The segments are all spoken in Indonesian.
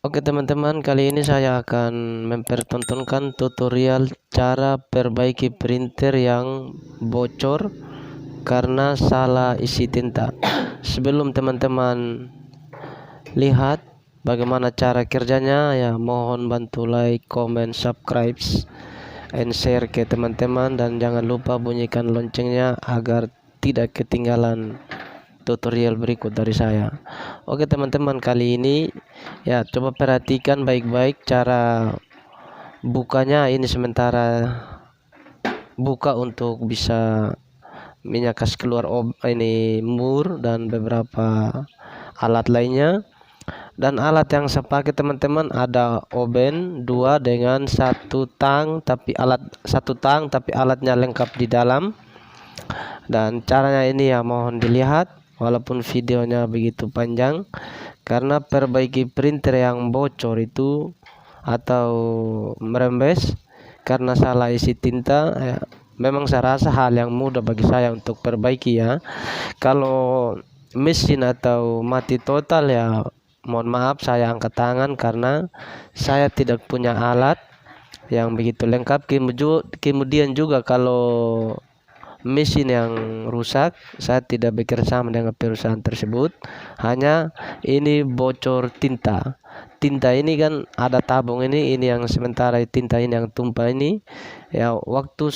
Oke teman-teman, kali ini saya akan mempertontonkan tutorial cara perbaiki printer yang bocor karena salah isi tinta. Sebelum teman-teman lihat bagaimana cara kerjanya, ya mohon bantu like, comment, subscribe, and share ke teman-teman, dan jangan lupa bunyikan loncengnya agar tidak ketinggalan tutorial berikut dari saya. Oke teman-teman, kali ini ya coba perhatikan baik-baik cara bukanya. Ini sementara buka untuk bisa minyak kas keluar ini mur dan beberapa alat lainnya. Dan alat yang saya pakai teman-teman ada oven 2 dengan satu tang, tapi alatnya lengkap di dalam. Dan caranya ini ya mohon dilihat walaupun videonya begitu panjang, karena perbaiki printer yang bocor itu atau merembes karena salah isi tinta ya, memang saya rasa hal yang mudah bagi saya untuk perbaiki ya. Kalau mesin atau mati total ya mohon maaf, saya angkat tangan karena saya tidak punya alat yang begitu lengkap. Kemudian juga kalau mesin yang rusak, saya tidak bekerjasama dengan perusahaan tersebut. Hanya ini bocor tinta. Tinta ini kan ada tabung ini yang sementara tinta ini yang tumpah ini. Ya waktu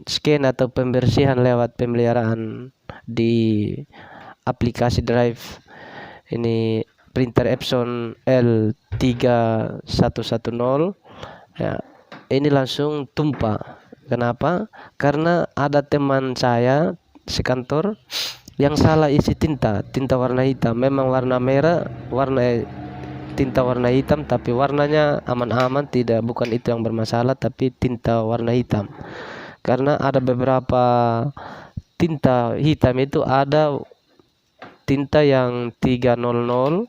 scan atau pembersihan lewat pemeliharaan di aplikasi drive ini printer Epson L3110 ya, ini langsung tumpah. Kenapa? Karena ada teman saya sekantor yang salah isi tinta warna hitam. Memang warna merah, tinta warna hitam, tapi warnanya aman-aman, bukan itu yang bermasalah, tapi tinta warna hitam. Karena ada beberapa tinta hitam itu, ada tinta yang 300,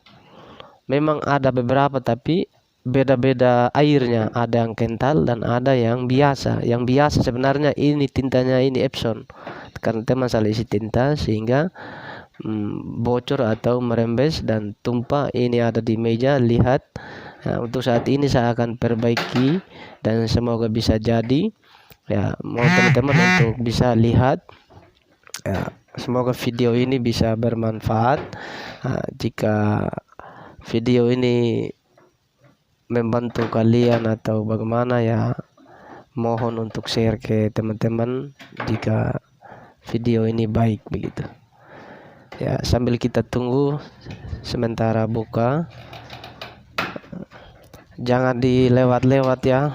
memang ada beberapa tapi beda-beda airnya, ada yang kental dan ada yang biasa. Yang biasa sebenarnya ini tintanya ini Epson, karena teman salah isi tinta sehingga bocor atau merembes dan tumpah. Ini ada di meja, lihat. Nah, untuk saat ini saya akan perbaiki dan semoga bisa jadi ya. Mau teman-teman untuk bisa lihat ya, semoga video ini bisa bermanfaat. Nah, jika video ini membantu kalian atau bagaimana ya, mohon untuk share ke teman-teman jika video ini baik begitu ya. Sambil kita tunggu sementara buka, jangan dilewat-lewat ya.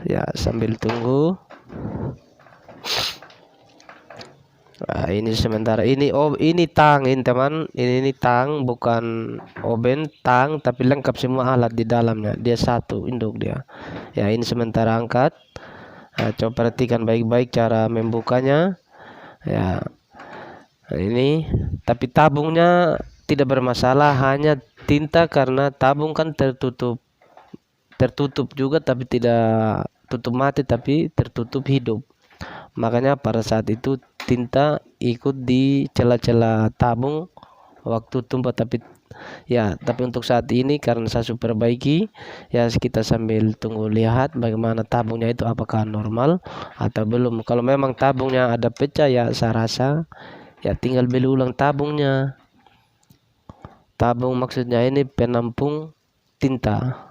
Ya sambil tunggu. Nah, ini sementara ini tang ini teman, ini tang, bukan oven, tang tapi lengkap semua alat di dalamnya. Dia satu induk dia ya. Ini sementara angkat. Nah, coba perhatikan baik-baik cara membukanya ya. Nah, ini tapi tabungnya tidak bermasalah, hanya tinta karena tabung kan tertutup juga, tapi tidak tutup mati tapi tertutup hidup. Makanya pada saat itu tinta ikut di celah-celah tabung waktu tumpah. Tapi untuk saat ini karena saya superbaiki ya, kita sambil tunggu lihat bagaimana tabungnya itu, apakah normal atau belum. Kalau memang tabungnya ada pecah ya, saya rasa ya tinggal beli ulang tabungnya. Tabung maksudnya ini penampung tinta.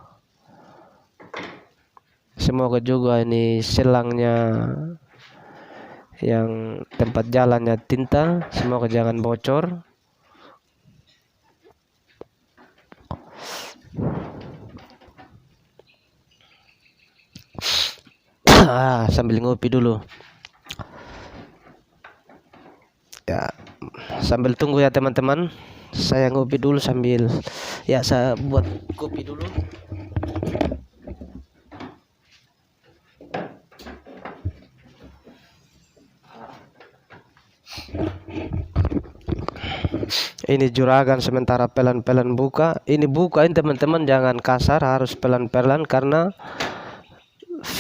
Semoga juga ini selangnya yang tempat jalannya tinta semoga jangan bocor. Sambil ngopi dulu ya, sambil tunggu ya teman-teman. Saya ngopi dulu sambil ya, saya buat kopi dulu. Ini juragan sementara pelan-pelan buka. Ini bukain teman-teman, jangan kasar, harus pelan-pelan karena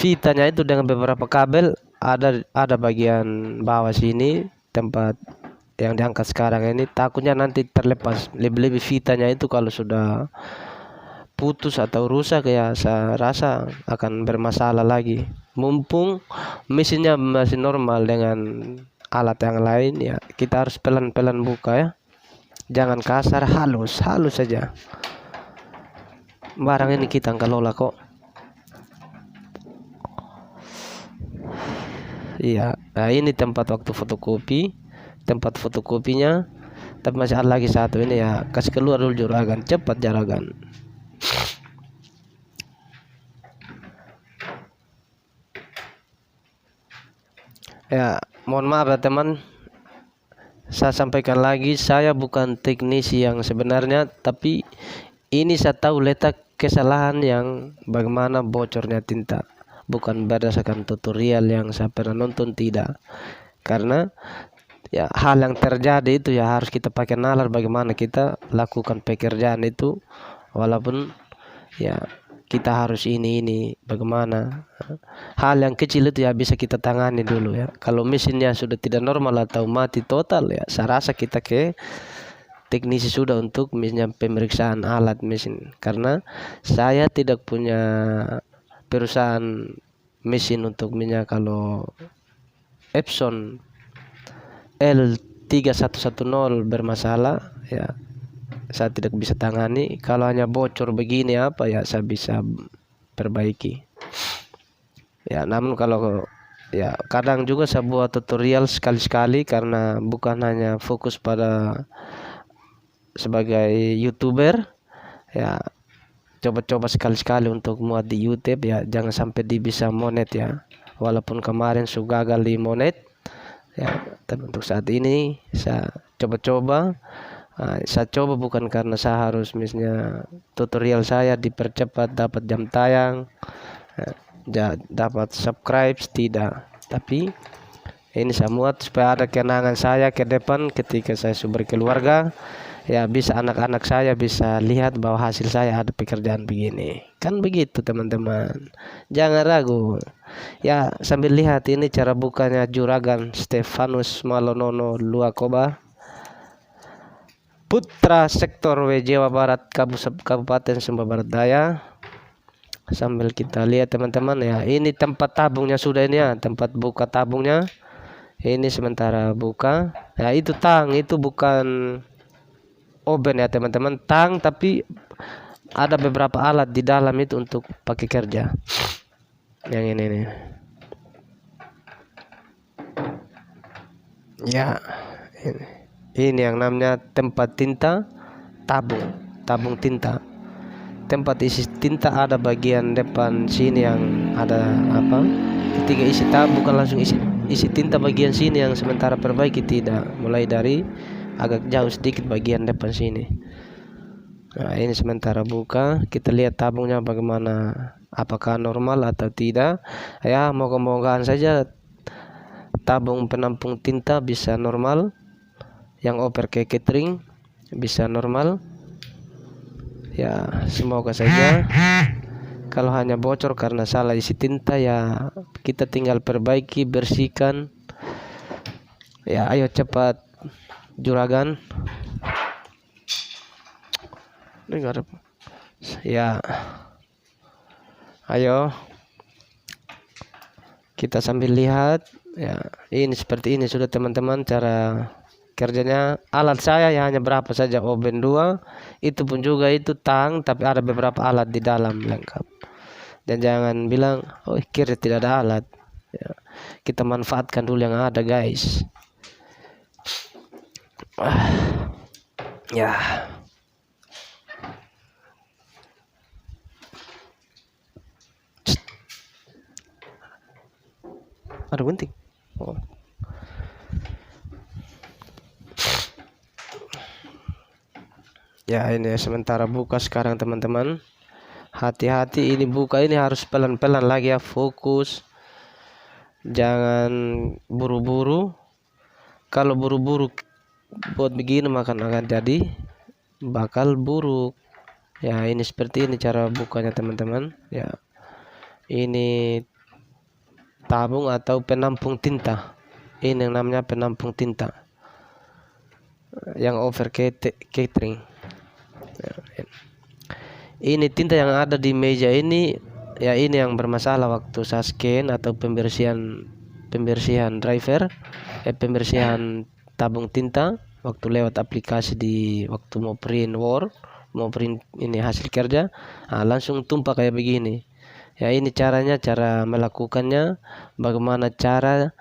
vitanya itu dengan beberapa kabel ada bagian bawah sini tempat yang diangkat sekarang ini, takutnya nanti terlepas. Lebih-lebih vitanya itu kalau sudah putus atau rusak ya saya rasa akan bermasalah lagi. Mumpung mesinnya masih normal dengan alat yang lain, ya kita harus pelan-pelan buka ya, jangan kasar, halus saja. Barang ini kita kelola kok. Iya, nah ini tempat waktu fotokopi, tempat fotokopinya. Tapi masih ada lagi satu ini ya, kasih keluar dulu juragan, cepat juragan. Ya, mohon maaf ya teman, saya sampaikan lagi, saya bukan teknisi yang sebenarnya, tapi ini saya tahu letak kesalahan yang bagaimana bocornya tinta, bukan berdasarkan tutorial yang saya pernah nonton, tidak. Karena ya hal yang terjadi itu ya harus kita pakai nalar bagaimana kita lakukan pekerjaan itu, walaupun ya kita harus ini bagaimana hal yang kecil itu ya bisa kita tangani dulu ya. Kalau mesinnya sudah tidak normal atau mati total ya saya rasa kita ke teknisi sudah untuk misalnya pemeriksaan alat mesin, karena saya tidak punya perusahaan mesin untuk minyak. Kalau Epson L3110 bermasalah ya saya tidak bisa tangani. Kalau hanya bocor begini apa ya saya bisa perbaiki ya. Namun kalau ya kadang juga saya buat tutorial sekali-sekali, karena bukan hanya fokus pada sebagai YouTuber ya, coba-coba sekali-sekali untuk muat di YouTube ya, jangan sampai bisa monet ya. Walaupun kemarin sudah gagal di monet ya, tapi untuk saat ini saya coba-coba. Saya coba bukan karena saya harus misalnya tutorial saya dipercepat dapat jam tayang, dapat subscribe, tidak, tapi ini saya muat supaya ada kenangan saya ke depan ketika saya sudah berkeluarga ya, bisa anak-anak saya bisa lihat bahwa hasil saya ada pekerjaan begini, kan begitu teman-teman. Jangan ragu ya, sambil lihat ini cara bukanya juragan Stefanus Malonono Luakoba, Putra Sektor W Jawa Barat, Kabupaten Sumba Barat Daya. Sambil kita lihat teman-teman ya, ini tempat tabungnya sudah ini ya, tempat buka tabungnya ini sementara buka ya. Itu tang, itu bukan oven ya teman-teman, tang, tapi ada beberapa alat di dalam itu untuk pakai kerja. Yang ini nih ya, ini yang namanya tempat tinta, tabung tinta. Tempat isi tinta ada bagian depan sini yang ada apa, ketika isi tabung bukan langsung isi tinta bagian sini yang sementara perbaiki, tidak, mulai dari agak jauh sedikit bagian depan sini. Nah ini sementara buka, kita lihat tabungnya bagaimana, apakah normal atau tidak ya. Moga-mogaan saja tabung penampung tinta bisa normal, yang oper ke catering bisa normal ya, semoga saja. Kalau hanya bocor karena salah isi tinta ya kita tinggal perbaiki, bersihkan ya. Ayo cepat juragan, dengar ya, ayo kita sambil lihat ya. Ini seperti ini sudah teman-teman cara kerjanya. Alat saya ya hanya berapa saja, oven 2, itu pun juga itu tang, tapi ada beberapa alat di dalam lengkap. Dan jangan bilang oh kira tidak ada alat ya, kita manfaatkan dulu yang ada guys. Ya ada gunting. Oh. Ya ini sementara buka sekarang teman-teman. Hati-hati ini buka ini harus pelan-pelan lagi ya, fokus, jangan buru-buru. Kalau buru-buru buat begini makan akan jadi bakal buruk ya. Ini seperti ini cara bukanya teman-teman ya. Ini tabung atau penampung tinta, ini yang namanya penampung tinta yang over catering. Ini tinta yang ada di meja ini, ya ini yang bermasalah waktu saya scan atau pembersihan driver, pembersihan tabung tinta waktu lewat aplikasi waktu mau print ini hasil kerja, langsung tumpah kayak begini. Ya ini caranya, cara melakukannya, bagaimana cara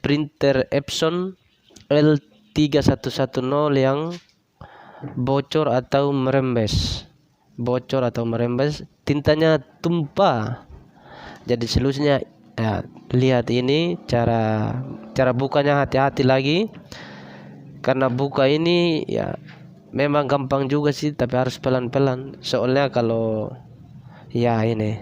printer Epson L3110 yang bocor atau merembes, tintanya tumpah. Jadi solusinya, ya, lihat ini cara bukanya, hati-hati lagi, karena buka ini ya memang gampang juga sih, tapi harus pelan-pelan. Soalnya kalau ya ini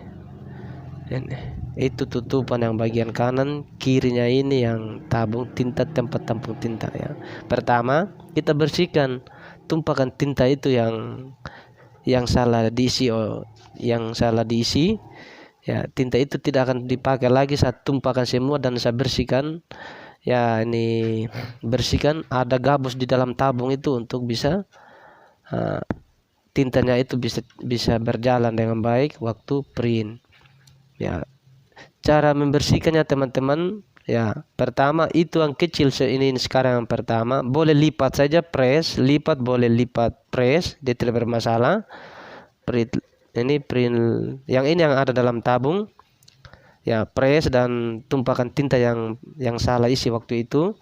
itu tutupan yang bagian kanan, kirinya ini yang tabung tinta, tempat tampung tinta ya. Pertama kita bersihkan, tumpahkan tinta itu yang salah diisi, ya. Tinta itu tidak akan dipakai lagi. Saya tumpahkan semua dan saya bersihkan, ya. Ini bersihkan, ada gabus di dalam tabung itu untuk bisa tintanya itu bisa berjalan dengan baik waktu print, ya. Cara membersihkannya teman-teman, ya, pertama itu yang kecil ini sekarang. Yang pertama boleh lipat saja, press, lipat, boleh lipat, press, dia tidak bermasalah. Print yang ini yang ada dalam tabung, ya, press dan tumpahkan tinta yang salah isi waktu itu.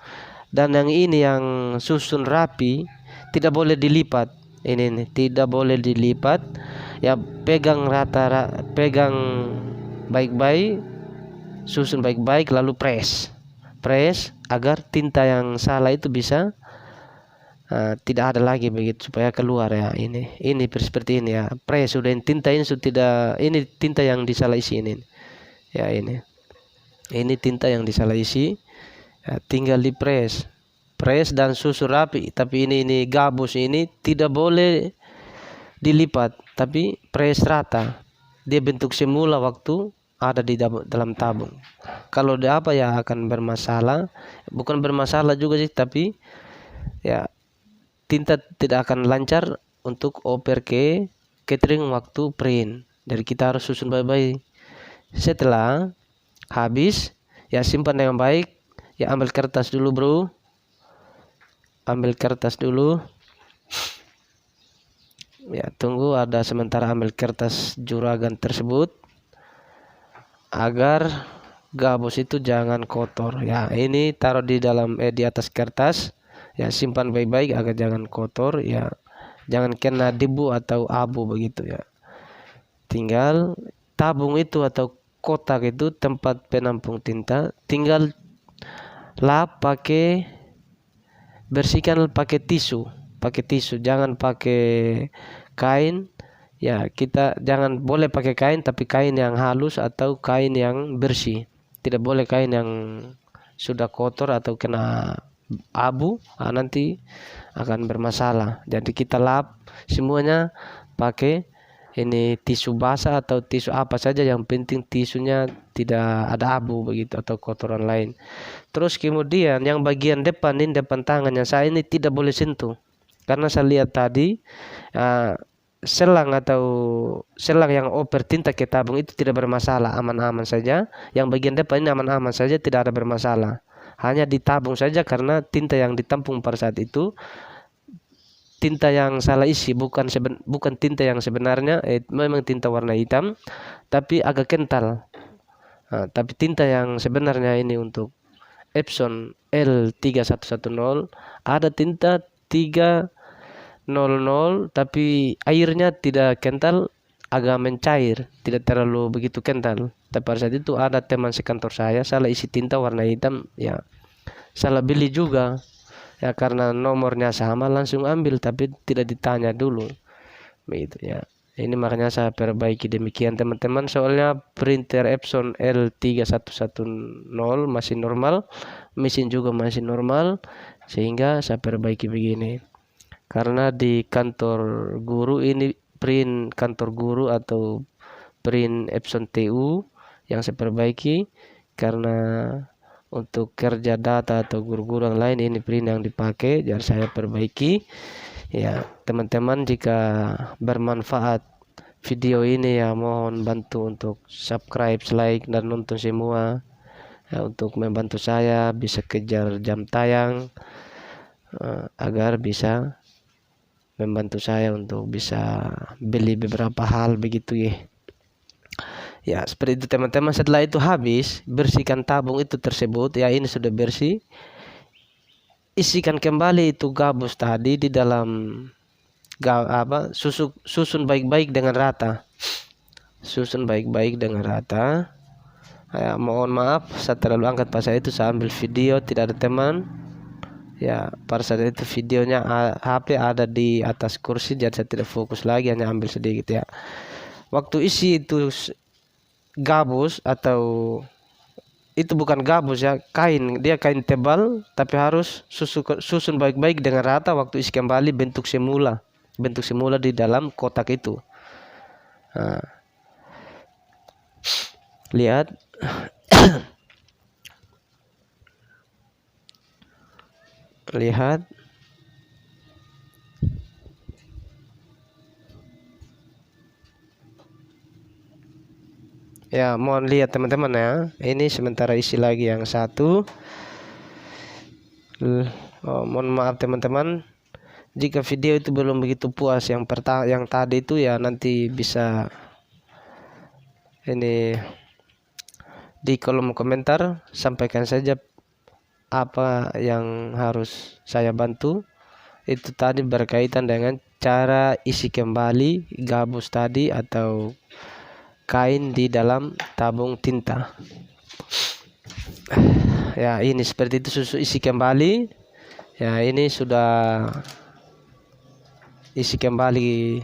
Dan yang ini yang susun rapi, tidak boleh dilipat. Ini tidak boleh dilipat, ya. Pegang pegang baik-baik, susun baik-baik, lalu press agar tinta yang salah itu bisa tidak ada lagi begitu, supaya keluar, ya. Ini seperti ini, ya. Press sudah, tinta ini sudah tidak, ini tinta yang disalah isi ini, ya. Ini tinta yang disalah isi, ya, tinggal di press dan susun rapi. Tapi ini gabus ini tidak boleh dilipat, tapi press rata, dia bentuk semula waktu ada di dalam tabung. Kalau dia apa, ya akan bermasalah, bukan bermasalah juga sih, tapi ya tinta tidak akan lancar untuk oper ke catering waktu print. Jadi kita harus susun baik-baik. Setelah habis, ya simpan dengan baik, ya. Ambil kertas dulu, bro, ya. Tunggu ada sementara, ambil kertas juragan tersebut agar gabus itu jangan kotor, ya. Ini taruh di atas kertas, ya. Simpan baik-baik agar jangan kotor, ya, jangan kena debu atau abu begitu, ya. Tinggal tabung itu atau kotak itu, tempat penampung tinta, tinggal lap bersihkan pakai tisu, jangan pakai kain, ya. Kita jangan boleh pakai kain, tapi kain yang halus atau kain yang bersih. Tidak boleh kain yang sudah kotor atau kena abu, nanti akan bermasalah. Jadi kita lap semuanya pakai ini tisu basah atau tisu apa saja, yang penting tisunya tidak ada abu begitu atau kotoran lain. Terus kemudian yang bagian depan ini, depan tangannya saya ini tidak boleh sentuh, karena saya lihat tadi selang yang oper tinta ke tabung itu tidak bermasalah, aman-aman saja. Yang bagian depan ini aman-aman saja, tidak ada bermasalah. Hanya di tabung saja, karena tinta yang ditampung pada saat itu tinta yang salah isi, bukan tinta yang sebenarnya, memang tinta warna hitam tapi agak kental. Tapi tinta yang sebenarnya ini untuk Epson L3110 ada tinta 300, tapi airnya tidak kental, agak mencair, tidak terlalu begitu kental. Tapi pada saat itu ada teman sekantor saya salah isi tinta warna hitam, ya. Salah beli juga, ya, karena nomornya sama, langsung ambil tapi tidak ditanya dulu begitu, ya. Ini makanya saya perbaiki demikian teman-teman. Soalnya printer Epson L3110 masih normal, mesin juga masih normal, sehingga saya perbaiki begini. Karena di kantor guru ini, print kantor guru atau print Epson TU yang saya perbaiki, karena untuk kerja data atau guru-guru yang lain ini print yang dipakai, jadi saya perbaiki. Ya, teman-teman jika bermanfaat video ini ya mohon bantu untuk subscribe, like, dan nonton semua ya, untuk membantu saya bisa kejar jam tayang agar bisa membantu saya untuk bisa beli beberapa hal begitu ya. Ya, seperti itu teman-teman. Setelah itu habis, bersihkan tabung itu tersebut. Ya, ini sudah bersih. Isikan kembali itu gabus tadi di dalam susun baik-baik dengan rata. Susun baik-baik dengan rata. Ya, mohon maaf saya terlalu angkat pas itu saya ambil video tidak ada teman. Ya, pada saat itu videonya HP ada di atas kursi jadi saya tidak fokus lagi, hanya ambil sedikit ya. Waktu isi itu gabus atau itu bukan gabus ya, kain, dia kain tebal tapi harus susun baik-baik dengan rata. Waktu isi kembali bentuk semula di dalam kotak itu. Nah, lihat. Lihat. Ya, mohon lihat teman-teman ya. Ini sementara isi lagi yang satu. Mohon maaf teman-teman. Jika video itu belum begitu puas yang tadi itu ya nanti bisa ini di kolom komentar sampaikan saja apa yang harus saya bantu. Itu tadi berkaitan dengan cara isi kembali gabus tadi atau kain di dalam tabung tinta. Ya, ini seperti itu isi kembali. Ya, ini sudah isi kembali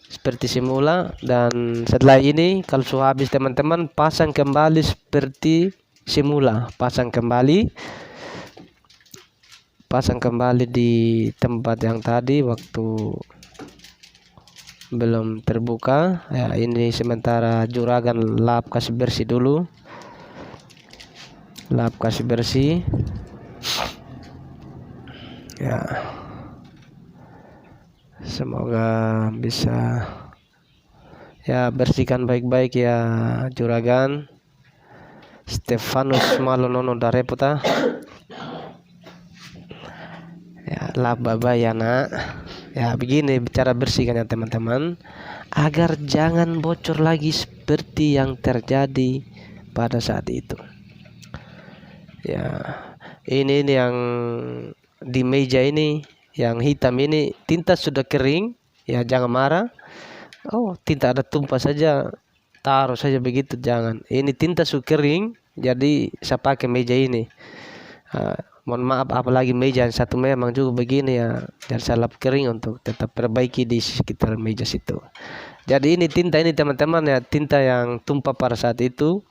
seperti semula. Dan setelah ini kalau sudah habis teman-teman pasang kembali seperti semula. Pasang kembali di tempat yang tadi waktu belum terbuka ya. Ini sementara juragan lap kasih bersih dulu, ya. Semoga bisa ya bersihkan baik-baik ya juragan Stefanus Malonono Darepota ya. Lap baba ya nak ya. Begini cara bersihkan ya teman-teman, agar jangan bocor lagi seperti yang terjadi pada saat itu ya. Ini yang di meja ini yang hitam ini tinta sudah kering ya, jangan marah. Oh, tinta ada tumpah saja taruh saja begitu, jangan. Ini tinta sudah kering jadi saya pakai meja ini. Mohon maaf apalagi meja yang satu memang juga begini ya, dan saya lap kering untuk tetap perbaiki di sekitar meja situ. Jadi ini tinta ini teman-teman ya, tinta yang tumpah pada saat itu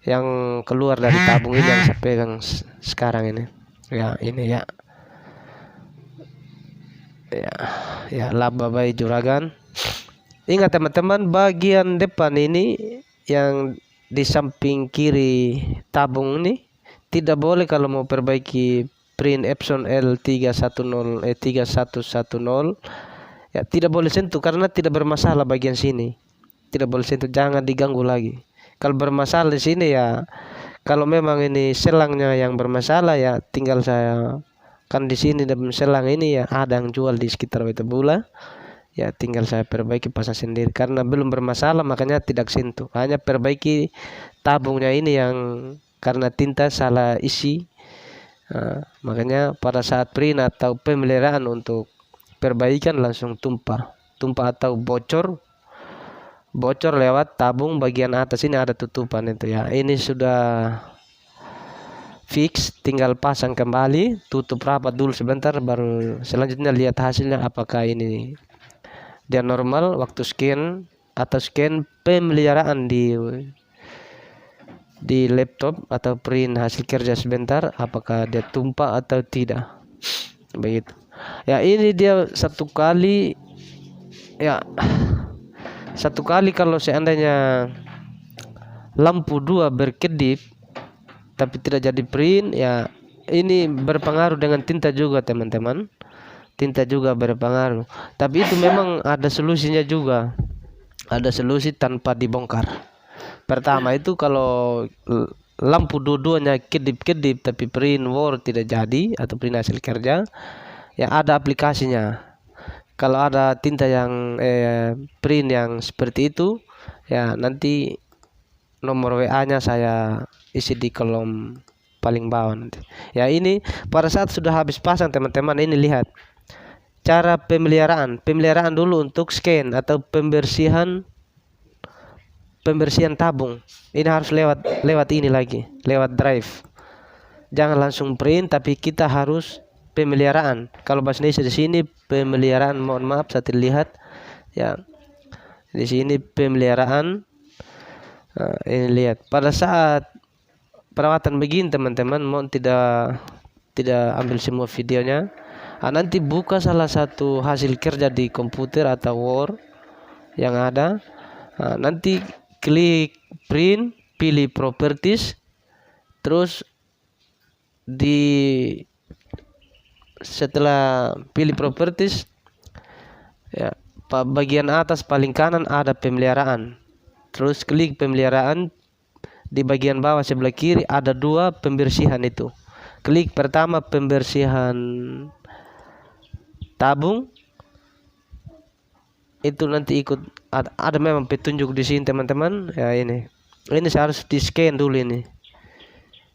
yang keluar dari tabung ini yang saya pegang sekarang ini ya. Ini ya lap babai juragan. Ingat teman-teman, bagian depan ini yang di samping kiri tabung ini tidak boleh kalau mau perbaiki print Epson L3110 ya, tidak boleh sentuh karena tidak bermasalah. Bagian sini tidak boleh sentuh, jangan diganggu lagi. Kalau bermasalah di sini ya, kalau memang ini selangnya yang bermasalah ya tinggal saya kan di sini dalam selang ini ya ada yang jual di sekitar Wetabula ya, tinggal saya perbaiki pasang sendiri karena belum bermasalah, makanya tidak sentuh. Hanya perbaiki tabungnya ini yang karena tinta salah isi. Makanya pada saat print atau pemeliharaan untuk perbaikan langsung tumpah atau bocor lewat tabung bagian atas ini ada tutupan itu ya. Ini sudah fix, tinggal pasang kembali, tutup rapat dulu sebentar, baru selanjutnya lihat hasilnya apakah ini dia normal waktu scan atau scan pemeliharaan di laptop atau print hasil kerja sebentar, apakah dia tumpah atau tidak begitu ya. Ini dia satu kali kalau seandainya lampu 2 berkedip tapi tidak jadi print, ya ini berpengaruh dengan tinta juga teman-teman. Tinta juga berpengaruh, tapi itu memang ada solusinya juga. Ada solusi tanpa dibongkar. Pertama itu kalau lampu dua-duanya kedip-kedip tapi print war tidak jadi atau print hasil kerja, ya ada aplikasinya. Kalau ada tinta yang print yang seperti itu, ya nanti nomor WA-nya saya isi di kolom paling bawah nanti. Ya ini pada saat sudah habis pasang teman-teman, ini lihat cara pemeliharaan dulu untuk scan atau pembersihan tabung. Ini harus lewat ini lagi, lewat drive. Jangan langsung print, tapi kita harus pemeliharaan. Kalau bahasa Indonesia di sini pemeliharaan, mohon maaf saya tidak lihat. Ya, di sini pemeliharaan. Nah, ini lihat. Pada saat perawatan begini teman-teman, mohon tidak ambil semua videonya. Nanti buka salah satu hasil kerja di komputer atau Word yang ada. Nanti klik print, pilih properties, terus setelah pilih properties, ya bagian atas paling kanan ada pemeliharaan. Terus klik pemeliharaan, di bagian bawah sebelah kiri ada 2 pembersihan itu. Klik pertama pembersihan tabung, itu nanti ikut ada memang petunjuk di sini teman-teman. Ya ini saya harus di scan dulu, ini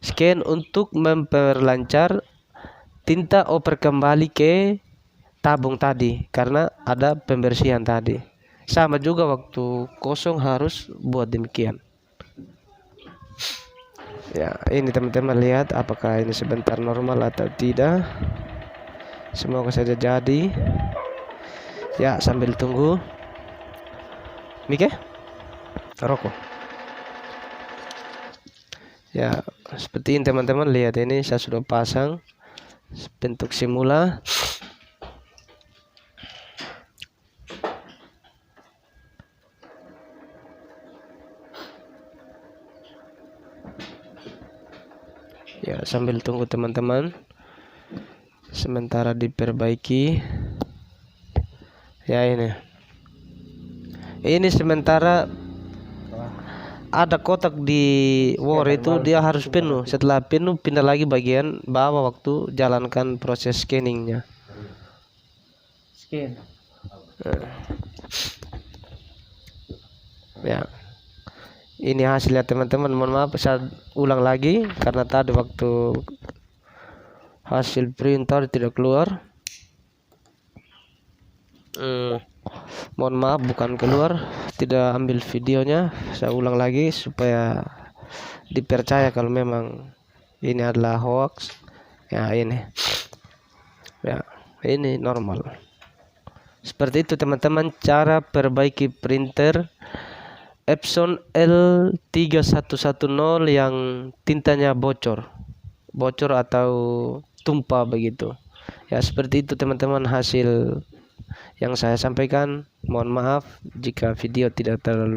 scan untuk memperlancar tinta oper kembali ke tabung tadi karena ada pembersihan tadi. Sama juga waktu kosong harus buat demikian. Ya ini teman-teman lihat apakah ini sebentar normal atau tidak. Semoga saja jadi. Ya sambil tunggu. Mike rokok. Ya seperti ini teman-teman, lihat ini saya sudah pasang bentuk semula. Ya sambil tunggu teman-teman, sementara diperbaiki. Ya ini sementara ada kotak di Word itu dia harus penuh. Setelah penuh pindah lagi bagian bawah waktu jalankan proses scanningnya. Scan. Ya ini hasilnya teman-teman. Mohon maaf saya ulang lagi karena tadi waktu hasil printer tidak keluar. Mohon maaf bukan keluar, tidak ambil videonya. Saya ulang lagi supaya dipercaya kalau memang ini adalah hoax. Ya ini normal. Seperti itu teman-teman cara perbaiki printer Epson L3110 yang tintanya bocor atau tumpah begitu. Ya seperti itu teman-teman hasil yang saya sampaikan. Mohon maaf jika video tidak terlalu